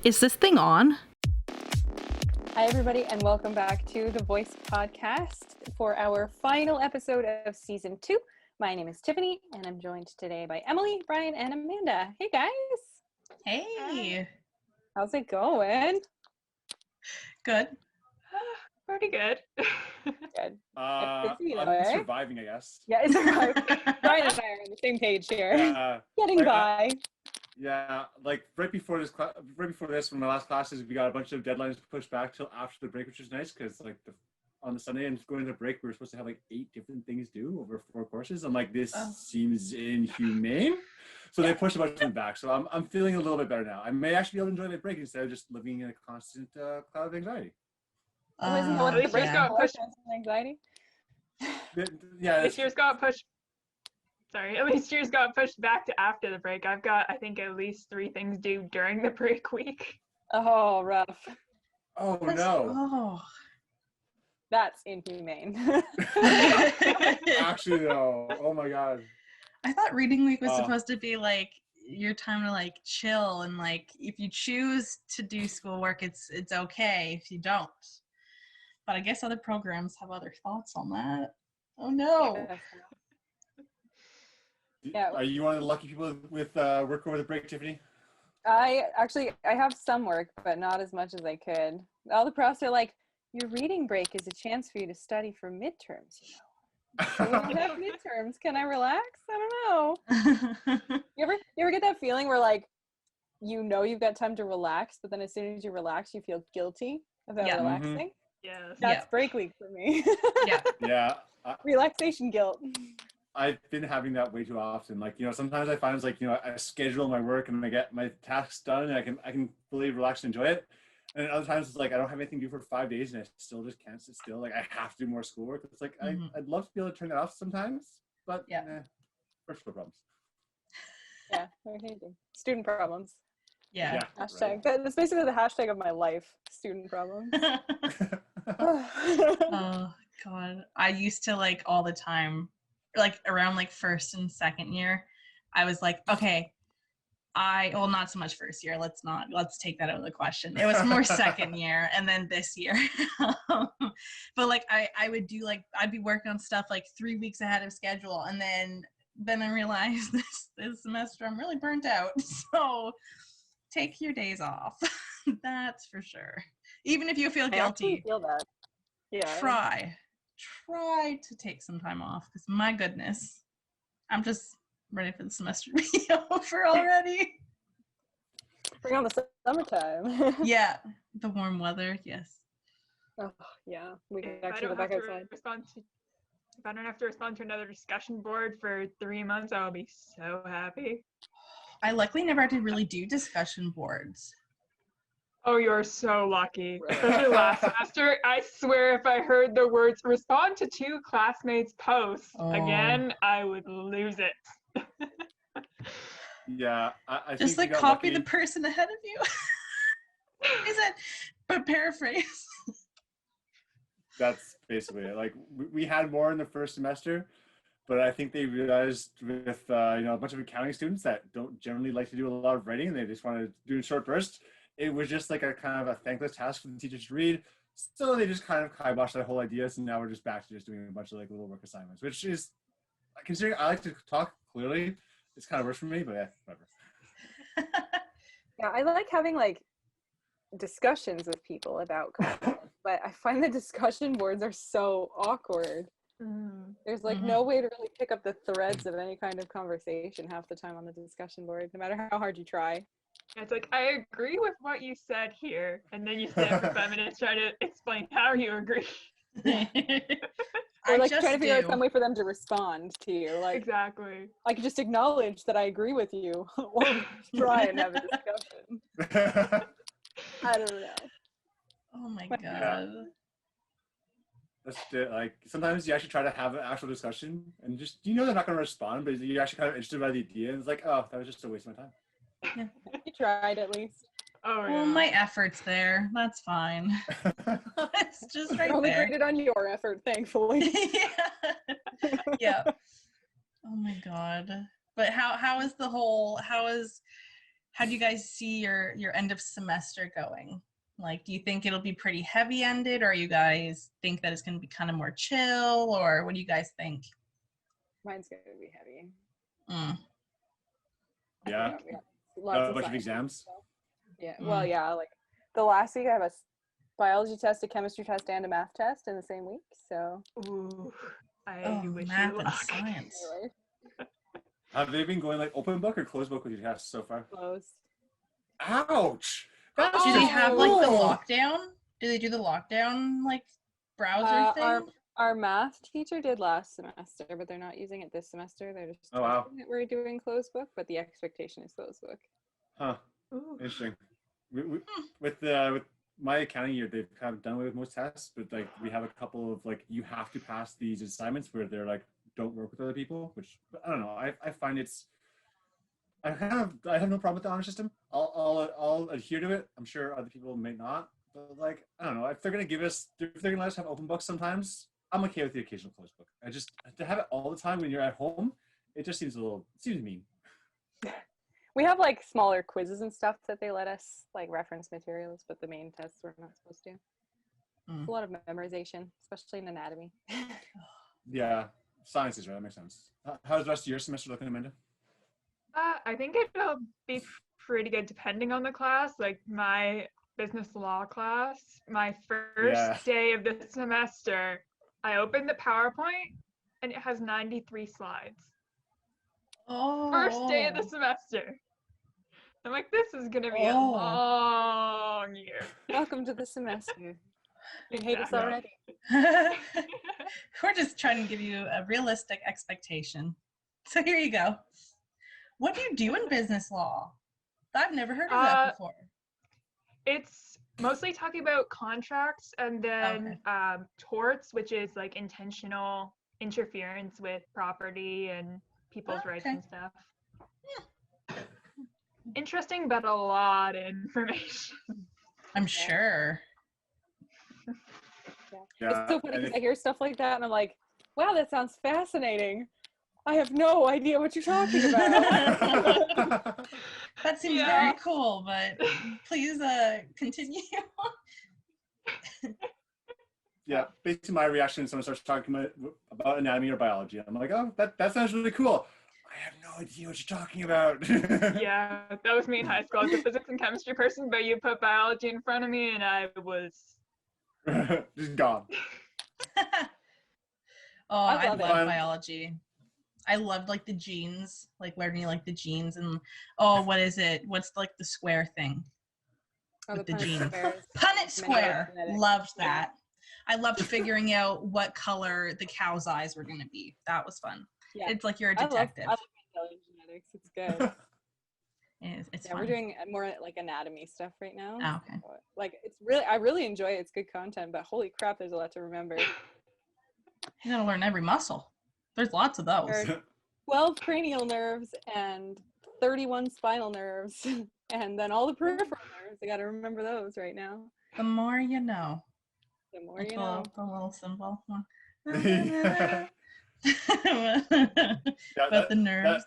Is this thing on? Hi, everybody, and welcome back to the Voice Podcast for our final episode of Season 2. My name is Tiffany, and I'm joined today by Emily, Brian, and Amanda. Hey, guys. Hey. How's it going? Good. Pretty good. Good. I'm Busy, though, eh? surviving, I guess. Yeah, it's surviving. Brian and I are on the same page here. Getting by. Like right before this, from my last classes, we got a bunch of deadlines pushed back till after the break, which is nice because like on the Sunday and going to break, we were supposed to have like 8 different things due over 4 courses. I'm like, this seems inhumane. So they pushed a bunch of them back. So I'm feeling a little bit better now. I may actually be able to enjoy my break instead of just living in a constant cloud of anxiety. Isn't that what the break got pushed? Anxiety? Yeah. This year's got pushed. Sorry, at least yours got pushed back to after the break. I've got, I think, at least 3 things due during the break week. Oh, rough. Oh, no. Oh. That's inhumane. Actually, though. Oh, my God. I thought reading week was supposed to be like your time to like chill and like if you choose to do schoolwork, it's okay if you don't. But I guess other programs have other thoughts on that. Oh no. Yeah. Are you one of the lucky people with work over the break, Tiffany? I have some work, but not as much as I could. All the profs are like, your reading break is a chance for you to study for midterms, you know. So we don't have midterms. Can I relax? I don't know. You ever get that feeling where like, you know you've got time to relax, but then as soon as you relax, you feel guilty about relaxing? Mm-hmm. Yes. That's break week for me. Yeah. Relaxation guilt. I've been having that way too often. Like, you know, sometimes I find it's like, you know, I schedule my work and I get my tasks done and I can fully relax and enjoy it. And other times it's like I don't have anything to do for 5 days and I still just can't sit still. Like I have to do more schoolwork. It's like I'd love to be able to turn that off sometimes, but first world problems. Yeah, student problems. Yeah. Hashtag. Right. That's basically the hashtag of my life. Student problems. Oh God. I used to like all the time, like around like first and second year, I was like, okay, well, not so much first year. Let's take that out of the question. It was more second year and then this year. But like I would do like, I'd be working on stuff like 3 weeks ahead of schedule. And then I realized this semester I'm really burnt out. So take your days off. That's for sure. Even if you feel guilty, I feel that. Yeah. Try to take some time off because my goodness, I'm just ready for the semester to be over already. Bring on the summertime. Yeah, the warm weather, yes. Oh, yeah. We can actually go back outside. If I don't have to respond to another discussion board for 3 months, I'll be so happy. I luckily never had to really do discussion boards. Oh, you're so lucky. Especially last semester, I swear if I heard the words respond to 2 classmates' posts again, I would lose it. Yeah, I just think like copy the person ahead of you. Is it? But paraphrase. That's basically it. Like we had more in the first semester, but I think they realized with a bunch of accounting students that don't generally like to do a lot of writing and they just want to do in short bursts. It was just like a kind of a thankless task for the teachers to read. So they just kind of kiboshed that whole idea. So now we're just back to just doing a bunch of like little work assignments, which is, considering I like to talk clearly, it's kind of worse for me, but yeah, whatever. Yeah, I like having like discussions with people about content, but I find the discussion boards are so awkward. There's like no way to really pick up the threads of any kind of conversation half the time on the discussion board, no matter how hard you try. It's like, I agree with what you said here, and then you sit for 5 minutes trying to explain how you agree. Or like trying to figure out some way for them to respond to you. Like, exactly. I could just acknowledge that I agree with you, or try and have a discussion. I don't know. Oh my God. Yeah. That's it. Like sometimes you actually try to have an actual discussion, and just they're not going to respond, but you're actually kind of interested by the idea, and it's like, oh, that was just a waste of my time. Yeah. You tried at least. Oh, yeah. Well, my effort's there. That's fine. It's just right only there. graded on your effort, thankfully. Yeah. Oh my God. But how is how do you guys see your end of semester going? Like, do you think it'll be pretty heavy ended, or you guys think that it's going to be kind of more chill, or what do you guys think? Mine's going to be heavy. Yeah. Lots A bunch of science exams. stuff. Yeah. Well, yeah. Like the last week, I have a biology test, a chemistry test, and a math test in the same week. So. Ooh, I wish math you and luck. science. Have they been going like open book or closed book with your tests so far? Closed. Ouch! That's Do they have like the cruel. lockdown? Do they do the lockdown like browser thing? Our math teacher did last semester, but they're not using it this semester. They're just testing that we're doing closed book, but the expectation is closed book. Huh. Ooh. Interesting. With my accounting year, they've kind of done away with most tests, but like we have a couple of like you have to pass these assignments where they're like don't work with other people, which I don't know. I find I have no problem with the honor system. I'll adhere to it. I'm sure other people may not, but like I don't know if they're gonna let us have open books sometimes. I'm okay with the occasional closed book. I just to have it all the time when you're at home, it just seems mean. We have like smaller quizzes and stuff that they let us like reference materials, but the main tests we're not supposed to. It's a lot of memorization, especially in anatomy. Yeah, sciences, right? That makes sense. How's the rest of your semester looking, Amanda? I think it'll be pretty good depending on the class. Like my business law class, my first day of the semester, I opened the PowerPoint and it has 93 slides. First day of the semester. I'm like, this is going to be a long year. Welcome to the semester. You hate us already. We're just trying to give you a realistic expectation. So here you go. What do you do in business law? I've never heard of that before. It's mostly talking about contracts and then torts, which is like intentional interference with property and people's rights and stuff. Yeah. Interesting, but a lot of information. I'm sure. It's so funny because I hear stuff like that and I'm like, wow, that sounds fascinating. I have no idea what you're talking about. That seems very cool, but please continue. Yeah, basically my reaction when someone starts talking about anatomy or biology, I'm like, oh, that sounds really cool. I have no idea what you're talking about. Yeah, that was me in high school. I was a physics and chemistry person, but you put biology in front of me and I was just gone. I love biology. I loved like the genes, like learning like the genes and what is it? What's like the square thing with the genes? Punnett square. Loved that. I loved figuring out what color the cow's eyes were going to be. That was fun. Yeah. It's like you're a detective. I love genetics. It's good. It's fun. We're doing more like anatomy stuff right now. Oh, okay. So, like I really enjoy it. It's good content, but holy crap, there's a lot to remember. You gotta learn every muscle. There's lots of those. There are 12 cranial nerves and 31 spinal nerves, and then all the peripheral nerves. I gotta remember those right now. The more you know. The more you know. The little symbol. But the nerves.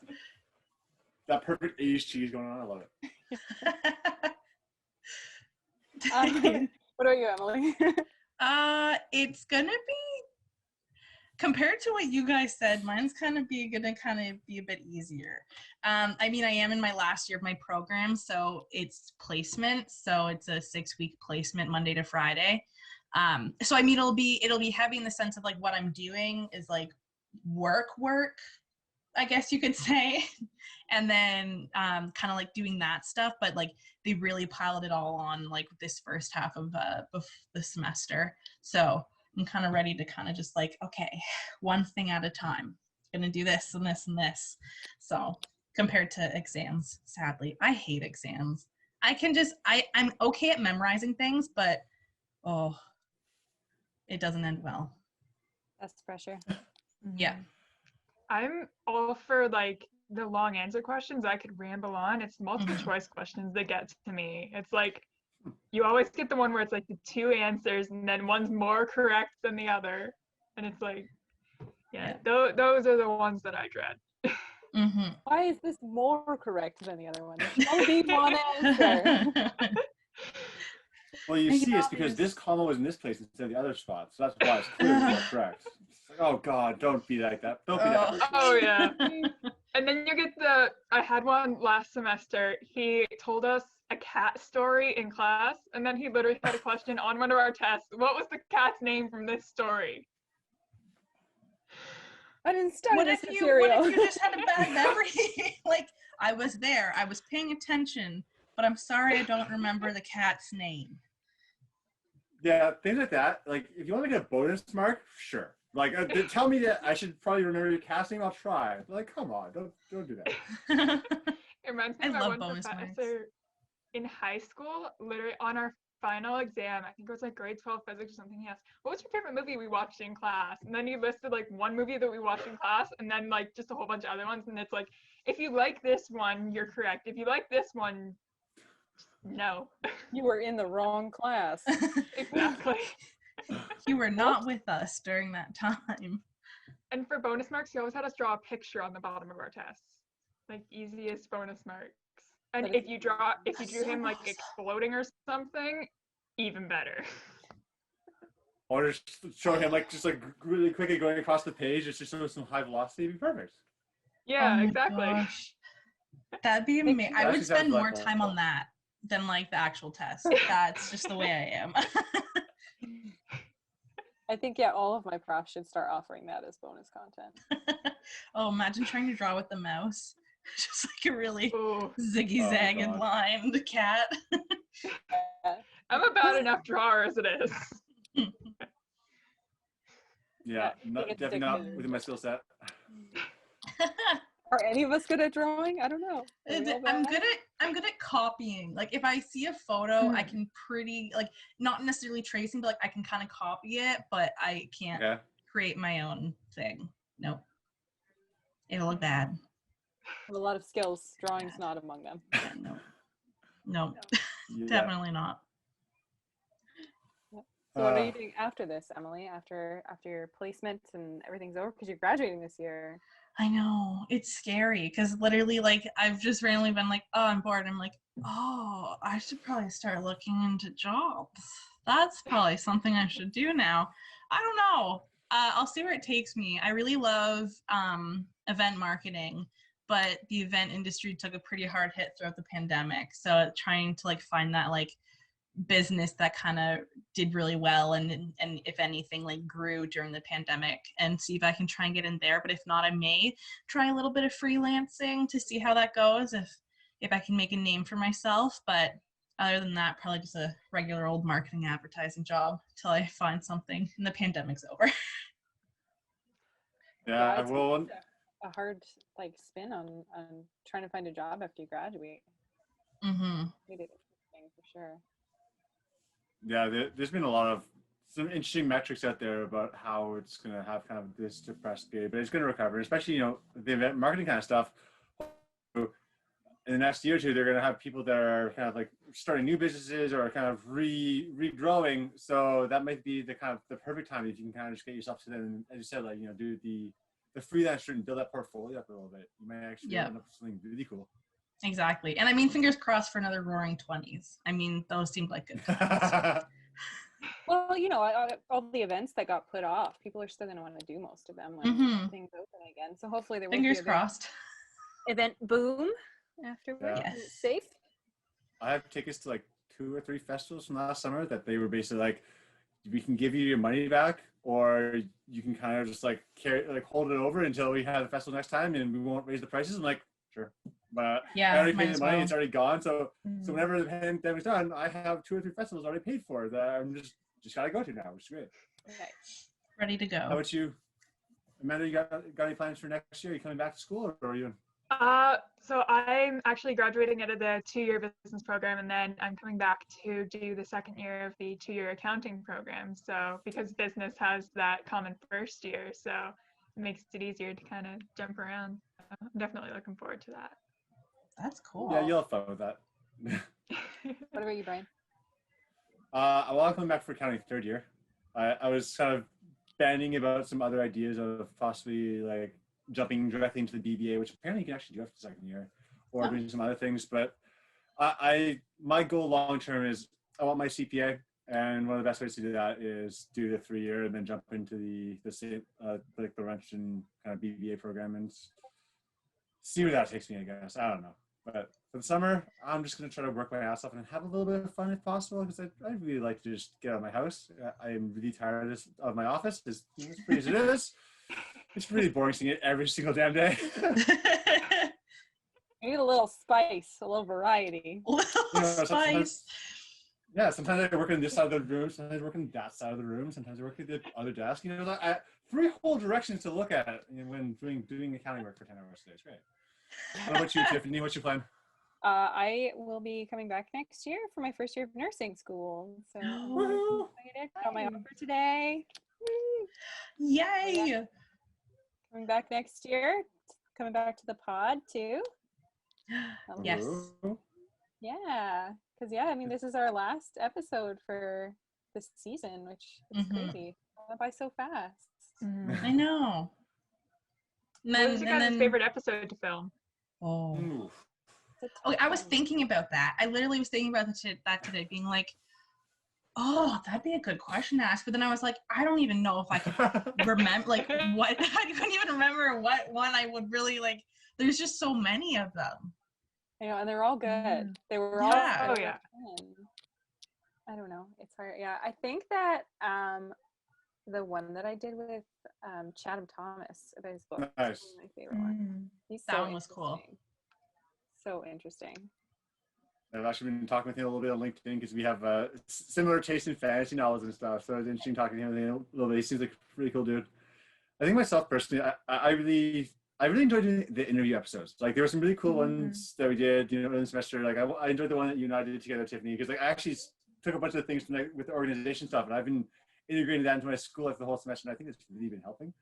That perfect 80s cheese going on. I love it. What about you, Emily? It's gonna be, compared to what you guys said, mine's gonna be a bit easier. I mean, I am in my last year of my program, so it's placement. So it's a 6-week placement, Monday to Friday. So I mean, it'll be heavy in the sense of like what I'm doing is like work, I guess you could say. And then kind of like doing that stuff, but like they really piled it all on like this first half of the semester. So I'm kind of ready to kind of just like, okay, one thing at a time. Gonna do this and this and this. So compared to exams, sadly, I hate exams. I'm okay at memorizing things, but it doesn't end well. That's pressure. Yeah. I'm all for like the long answer questions. I could ramble on. It's multiple choice questions that get to me. It's like you always get the one where it's like the 2 answers and then one's more correct than the other. And it's like, those are the ones that I dread. Mm-hmm. Why is this more correct than the other one? There should only be one answer. Well, you see, it's because this comma was in this place instead of the other spot, so that's why it's clearly more correct. It's like, oh God, don't be like that. Don't be that person. Oh yeah. And then you get I had one last semester. He told us a cat story in class, and then he literally had a question on one of our tests. What was the cat's name from this story? I didn't study What this if material. you just had a bad memory? Like, I was there, I was paying attention, but I'm sorry I don't remember the cat's name. Yeah, things like that. Like, if you want to get a bonus mark, sure. Like, tell me that I should probably remember your cat's name. I'll try. Like, come on, don't do that. It reminds me I of my love one bonus professor marks. in high school, literally on our final exam, I think it was like grade 12 physics or something, he asked, what was your favorite movie we watched in class? And then he listed like one movie that we watched in class and then like just a whole bunch of other ones. And it's like, if you like this one, you're correct. If you like this one, no. You were in the wrong class. Exactly. You were not with us during that time. And for bonus marks, he always had us draw a picture on the bottom of our tests. Like easiest bonus marks. And if you drew him like exploding or something, even better. Or just show him like really quickly going across the page. It's just some high velocity. It'd be perfect. Yeah, Oh my exactly. gosh. That'd be amazing. I would spend more time on that than like the actual test. That's just the way I am. I think, yeah, all of my profs should start offering that as bonus content. Oh, imagine trying to draw with the mouse. Just like a really Ooh. ziggy-zagged lined cat. I'm a bad enough drawer as it is. Yeah, definitely not within my skill set. Are any of us good at drawing? I don't know. I'm good at copying. Like if I see a photo, I can not necessarily tracing, but like I can kind of copy it, but I can't create my own thing. Nope. It'll look bad. I have a lot of skills. Drawing's not among them. Yeah, no. Yeah. Definitely not. So what are you doing after this, Emily? After your placement and everything's over? Because you're graduating this year. I know. It's scary because literally like I've just randomly been like, oh, I'm bored. I'm like, oh, I should probably start looking into jobs. That's probably something I should do now. I don't know. I'll see where it takes me. I really love event marketing, but the event industry took a pretty hard hit throughout the pandemic. So trying to like find that like business that kind of did really well and if anything like grew during the pandemic and see if I can try and get in there. But if not, I may try a little bit of freelancing to see how that goes if I can make a name for myself. But other than that, probably just a regular old marketing advertising job till I find something and the pandemic's over. Yeah, it's a hard like spin on trying to find a job after you graduate. Mm-hmm. It is interesting for sure. Yeah, there's been some interesting metrics out there about how it's going to have kind of this depressed period, but it's going to recover, especially, the event marketing kind of stuff. In the next year or two, they're going to have people that are kind of like starting new businesses or kind of regrowing. So that might be the perfect time if you can kind of just get yourself to them. As you said, like, do the freelancer and build that portfolio up a little bit. You might actually end up with something really cool. Exactly. And I mean, fingers crossed for another roaring 20s. I mean, those seemed like good times. Well, all the events that got put off, people are still going to want to do most of them when things open again. So hopefully there will be fingers crossed. Event boom afterwards. Yeah. Safe. I have tickets to like 2 or 3 festivals from last summer that they were basically like, we can give you your money back, or you can kind of just like hold it over until we have the festival next time and we won't raise the prices. I'm like, sure. But I already paid the money, it's already gone. So whenever the pandemic's done, I have 2 or 3 festivals already paid for that I'm just gotta go to now, which is great. Okay. Ready to go. How about you? Amanda, you got any plans for next year? Are you coming back to school or are you? So I'm actually graduating out of the 2-year business program, and then I'm coming back to do the 2nd year of the 2-year accounting program. So because business has that common first year, so it makes it easier to kind of jump around. I'm definitely looking forward to that. That's cool. Yeah, you'll have fun with that. What about you, Brian? I'm coming back for accounting 3rd year. I was kind of bandying about some other ideas of possibly like jumping directly into the BBA, which apparently you can actually do after the second year, or doing some other things. But my goal long term is I want my CPA, and one of the best ways to do that is do the 3-year and then jump into the same like the Laurentian kind of BBA program and see where that takes me. I guess I don't know, but for the summer I'm just going to try to work my ass off and have a little bit of fun if possible, because I really like to just get out of my house. I am really tired of my office. As pretty as it is, it's really boring seeing it every single damn day. You need a little spice, a little variety. Spice. Sometimes I work on this side of the room, sometimes I work on that side of the room, sometimes I work at the other desk. You know, like 3 whole directions to look at when doing accounting work for 10 hours a day. It's great. What about you, Tiffany? What's your plan? I will be coming back next year for my first year of nursing school. So I'm really excited. Got my offer today. Yay! Yeah. Coming back next year. Coming back to the pod too. Yes. Yeah. Because I mean, this is our last episode for this season, which is crazy. It went by so fast. I know. What was your guys' favorite episode to film? Oh. Okay, I was thinking about that. I literally was thinking about that today, being like, oh, that'd be a good question to ask. But then I was like, I don't even know if I could remember, like, what, I couldn't even remember what one I would really, like, there's just so many of them. You know, and they're all good. They were all fun. I don't know. It's hard. Yeah, I think that the one that I did with Chatham Thomas about his book is my favorite one. That one was cool. So interesting. I've actually been talking with him a little bit on LinkedIn because we have similar taste in fantasy novels and stuff. So it's interesting talking to him a little bit. He seems like a pretty cool dude. I think myself personally, I really enjoyed doing the interview episodes. Like there were some really cool ones that we did, in the semester. Like I enjoyed the one that you and I did together, Tiffany, because like I actually took a bunch of the things from with the organization stuff, and I've been integrating that into my school life the whole semester, and I think it's really been helping.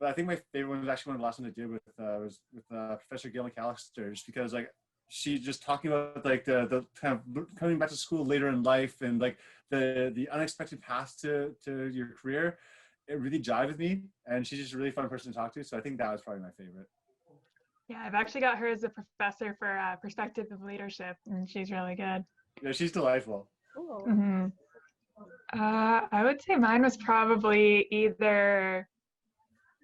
But I think my favorite one was actually one of the last ones I did was with Professor Gail McAllister, just because like she just talking about like the kind of coming back to school later in life and like the unexpected path to your career. It really jived with me, and she's just a really fun person to talk to. So I think that was probably my favorite. Yeah, I've actually got her as a professor for perspective of leadership, and she's really good. Yeah, she's delightful. Cool. I would say mine was probably either.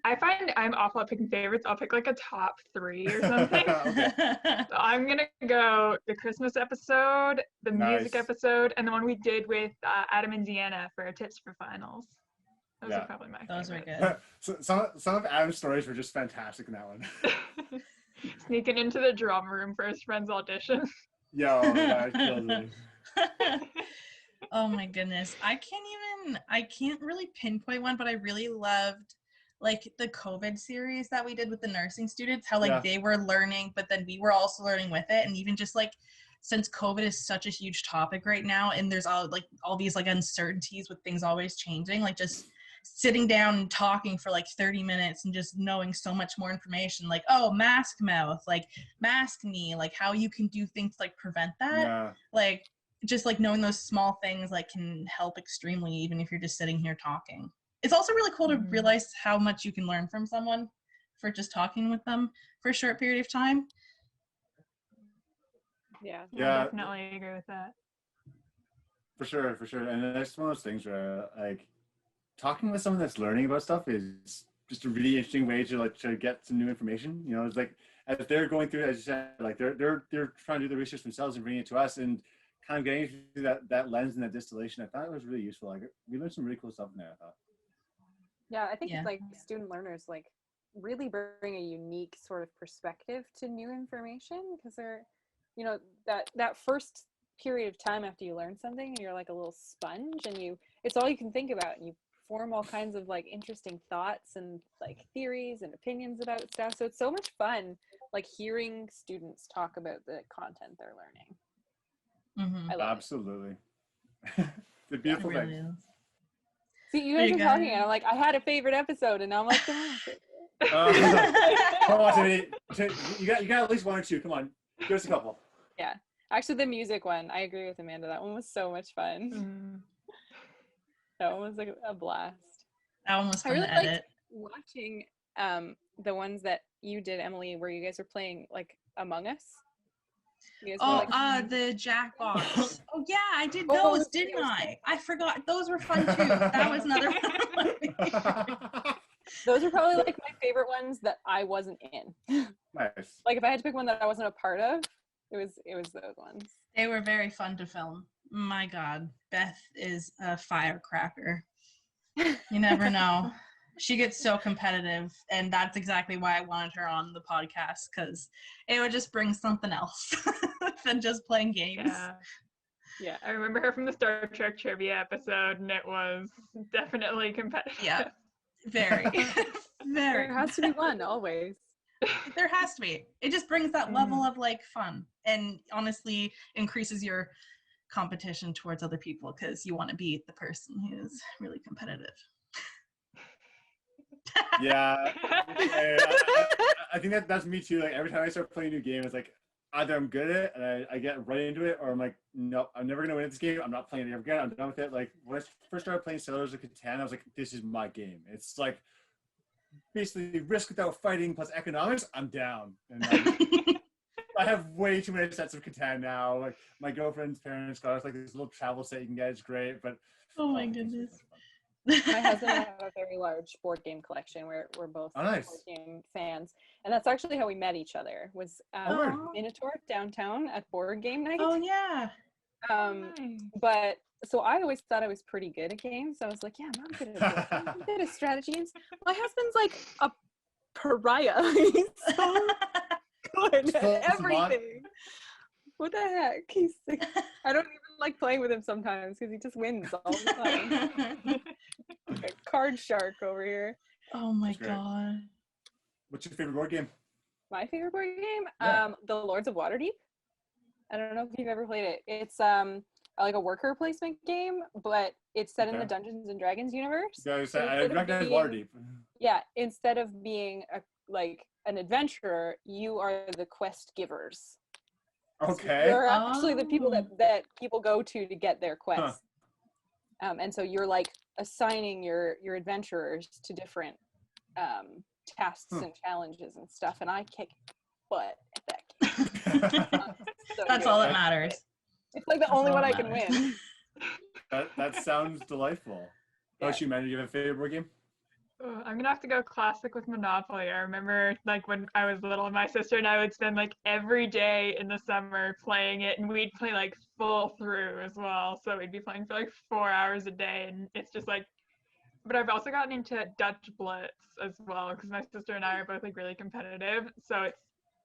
I find I'm awful at picking favorites. I'll pick like a top 3 or something. So I'm gonna go the Christmas episode, the music episode, and the one we did with Adam and Deanna for tips for finals. Those are probably my favorites. Those were good. So some of Adam's stories were just fantastic in that one. Sneaking into the drama room for his friend's audition. Yeah, it killed me. Oh my goodness. I can't really pinpoint one, but I really loved like the COVID series that we did with the nursing students, how like they were learning, but then we were also learning with it. And even just like, since COVID is such a huge topic right now, and there's all these like uncertainties with things always changing, like just sitting down and talking for like 30 minutes and just knowing so much more information, like, oh, mask mouth, like mask knee, like how you can do things like prevent that. Like just like knowing those small things like can help extremely, even if you're just sitting here talking. It's also really cool to realize how much you can learn from someone for just talking with them for a short period of time. Yeah, I definitely agree with that. For sure. And it's one of those things where like talking with someone that's learning about stuff is just a really interesting way to get some new information. It's like as they're going through it, as you said, like they're trying to do the research themselves and bringing it to us and kind of getting through that lens and that distillation. I thought it was really useful. Like we learned some really cool stuff in there, I thought. Yeah, I think it's like student learners like really bring a unique sort of perspective to new information, because they're, that first period of time after you learn something and you're like a little sponge and it's all you can think about, and you form all kinds of like interesting thoughts and like theories and opinions about stuff. So it's so much fun like hearing students talk about the content they're learning. I love Absolutely. It's a beautiful thing. See, you guys are talking, and I'm like, I had a favorite episode, and now I'm like, come on, you got at least 1 or 2. Come on, give us a couple. Yeah, actually, the music one, I agree with Amanda. That one was so much fun. That one was like a blast. That one was fun to edit. Liked watching the ones that you did, Emily, where you guys were playing like Among Us. You guys were, like, The Jackbox. Oh yeah, I did Oh, those, didn't I? I forgot. Those were fun too. That was another one of my favorites. those are probably like my favorite ones that I wasn't in. Nice. Like if I had to pick one that I wasn't a part of, it was those ones. They were very fun to film. My God, Beth is a firecracker. You never know. She gets so competitive, and that's exactly why I wanted her on the podcast, because it would just bring something else than just playing games. Yeah, I remember her from the Star Trek trivia episode, and it was definitely competitive. Yeah, very, very. There has to be one always. There has to be. It just brings that level of like fun, and honestly increases your competition towards other people, because you want to beat the person who's really competitive. Yeah, I think that's me too. Like every time I start playing a new game, it's like either I'm good at it and I get right into it, or I'm like, no, I'm never gonna win at this game. I'm not playing it ever again. I'm done with it. Like when I first started playing Settlers of Catan, I was like, this is my game. It's like basically risk without fighting plus economics. I'm down. And I have way too many sets of Catan now. Like my girlfriend's parents got us like this little travel set you can get. It's great, but Oh my goodness. My husband and I have a very large board game collection. We're both nice. board game fans, and that's actually how we met each other. Was Minotaur downtown at board game night. Oh yeah. Nice. But so I always thought I was pretty good at games. I was like, yeah, I'm good at board games. I'm good at strategy games. My husband's like a pariah. He's so good at everything. What the heck? He's like, I don't even like playing with him sometimes because he just wins all the time. Like a card shark over here. Oh my God. What's your favorite board game? My favorite board game? Yeah. The Lords of Waterdeep. I don't know if you've ever played it. It's like a worker placement game, but it's set in the Dungeons and Dragons universe. Guys, I recognize Waterdeep. Yeah, instead of being an adventurer, you are the quest givers. Okay. So you're actually the people that people go to get their quests. And so you're like assigning your adventurers to different tasks and challenges and stuff. And I kick butt at that game. That's all that matters. It's like the only one I can win. That sounds delightful. How about you, man? Do you have a favorite board game? I'm gonna have to go classic with Monopoly. I remember like when I was little, my sister and I would spend like every day in the summer playing it, and we'd play like full through as well. So we'd be playing for like 4 hours a day, and it's just like. But I've also gotten into Dutch Blitz as well, because my sister and I are both like really competitive. So it's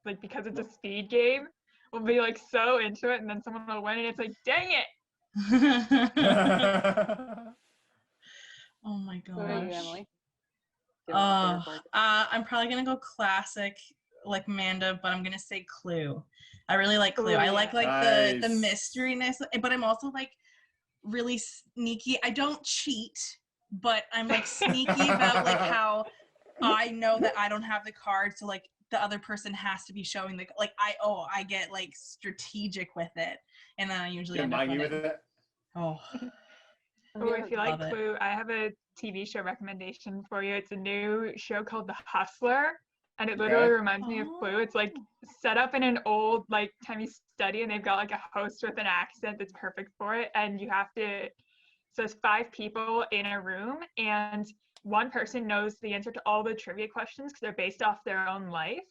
like, because it's a speed game, we'll be like so into it, and then someone will win, and it's like, dang it. Oh my gosh. What about you, Emily? I'm probably gonna go classic like Amanda, but I'm gonna say Clue. I really like Clue. I like nice. the mysteryness, but I'm also like really sneaky. I don't cheat, but I'm like sneaky about like how I know that I don't have the card, so like the other person has to be showing the like I get like strategic with it, and then I usually end up with it. Oh. Oh, if you like Clue, I have a TV show recommendation for you. It's a new show called The Hustler, and it literally reminds me of Clue. It's like set up in an old like timey study, and they've got like a host with an accent that's perfect for it. And you have to, so it's 5 people in a room, and one person knows the answer to all the trivia questions because they're based off their own life.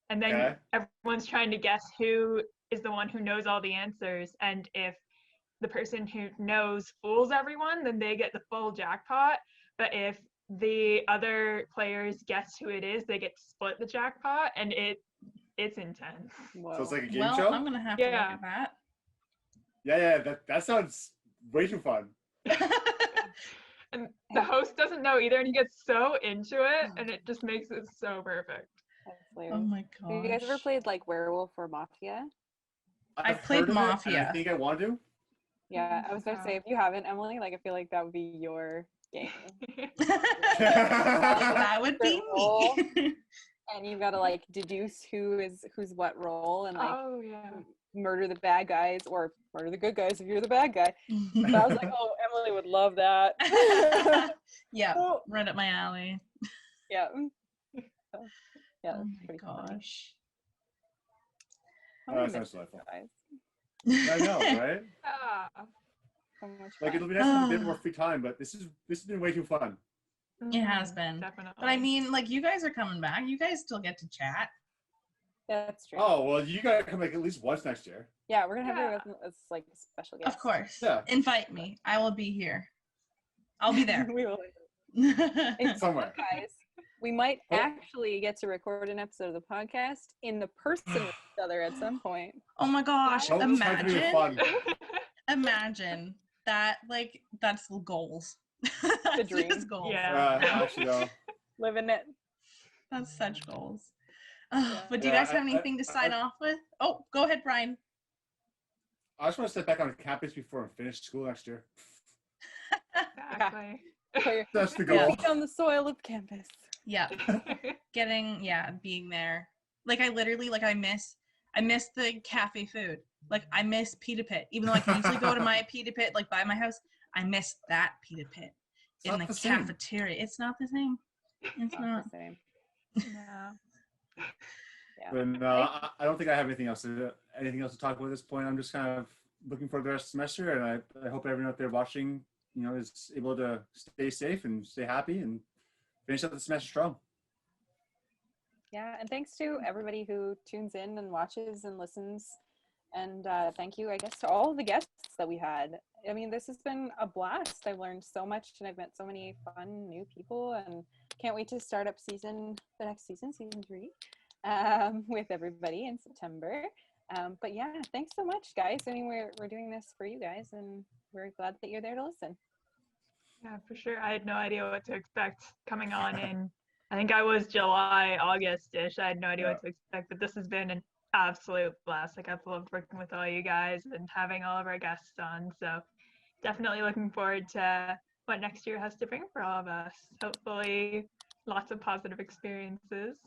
And then everyone's trying to guess who is the one who knows all the answers. And if the person who knows fools everyone, then they get the full jackpot. But if the other players guess who it is, they get to split the jackpot, and it's intense. Whoa. So it's like a game show? I'm gonna have to look at that. Yeah, that sounds way too fun. And the host doesn't know either, and he gets so into it, and it just makes it so perfect. Oh my god. Have you guys ever played like Werewolf or Mafia? I've played Mafia. I think I want to. Yeah, I was going to say, if you haven't, Emily, like I feel like that would be your game. That would be me. And you've got to like deduce who's what role, and like murder the bad guys or murder the good guys if you're the bad guy. So I was like, oh, Emily would love that. Yeah, right up my alley. Yeah. Yeah, Oh that's my pretty funny. gosh. How Oh, many that sounds minutes, delightful. guys? I know, right? Yeah. So much Like fun. it'll be nice to have a bit more free time, but this has been way too fun. It has Mhm, been. Definitely. But I mean, like, you guys are coming back. You guys still get to chat. That's true. Oh well, you gotta come like at least once next year. Yeah, we're gonna have Yeah. her as like a special guest. Of course. Yeah. Invite me. I will be here. I'll be there. We will. Somewhere. Guys, we might Oh. actually get to record an episode of the podcast in the person with each other at some point. Oh my gosh. Don't try to be Imagine. fun. Imagine that. Like, that's goals. That's dream. just goals. Yeah. Actually, no. Living it. That's such goals. Oh, Yeah. but do you Yeah, guys have anything to sign off with? Oh, go ahead, Brian. I just want to step back on campus before I finish school next year. Exactly. That's the Yeah. goal. Feet on the soil of campus. Yeah. Being there. Like, I literally, like, I miss the cafe food. Like, I miss Pita Pit. Even though I can usually go to my Pita Pit, like, by my house, I miss that Pita Pit It's in not the the same. cafeteria. It's not the same. It's not. The same. No. Yeah. But no, I don't think I have anything else to talk about at this point. I'm just kind of looking forward to the rest of the semester, and I hope everyone out there watching, is able to stay safe and stay happy and finish up the semester strong. Yeah, and thanks to everybody who tunes in and watches and listens. And thank you, I guess, to all of the guests that we had. I mean, this has been a blast. I've learned so much, and I've met so many fun new people, and can't wait to start up the next season, season 3, with everybody in September. But yeah, thanks so much, guys. I mean, we're doing this for you guys, and we're glad that you're there to listen. Yeah, for sure. I had no idea what to expect coming on in, I think I was July, August-ish. I had no idea what to expect, but this has been an absolute blast. Like, I've loved working with all you guys and having all of our guests on. So definitely looking forward to what next year has to bring for all of us. Hopefully lots of positive experiences.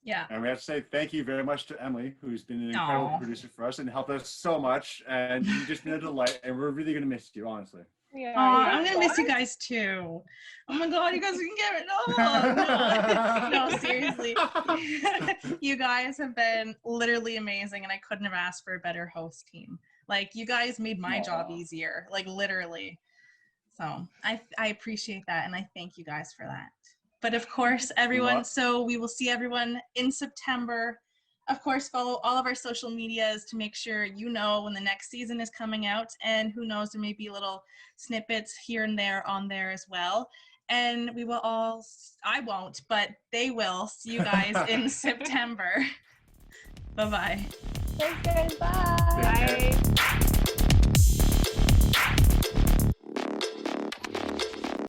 Yeah. And we have to say thank you very much to Emily, who's been an incredible Aw. producer for us and helped us so much. And you've just been a delight, and we're really going to miss you, honestly. Yeah, I'm gonna miss you guys too. Oh my god, you guys can get it. No, seriously. You guys have been literally amazing, and I couldn't have asked for a better host team. Like, you guys made my job easier, like, literally. So I appreciate that, and I thank you guys for that. But of course, everyone, so we will see everyone in September. Of course, follow all of our social medias to make sure you know when the next season is coming out, and who knows, there may be little snippets here and there on there as well. And we will I won't, but they will see you guys in September. Bye-bye. Thanks, guys. Bye. Bye.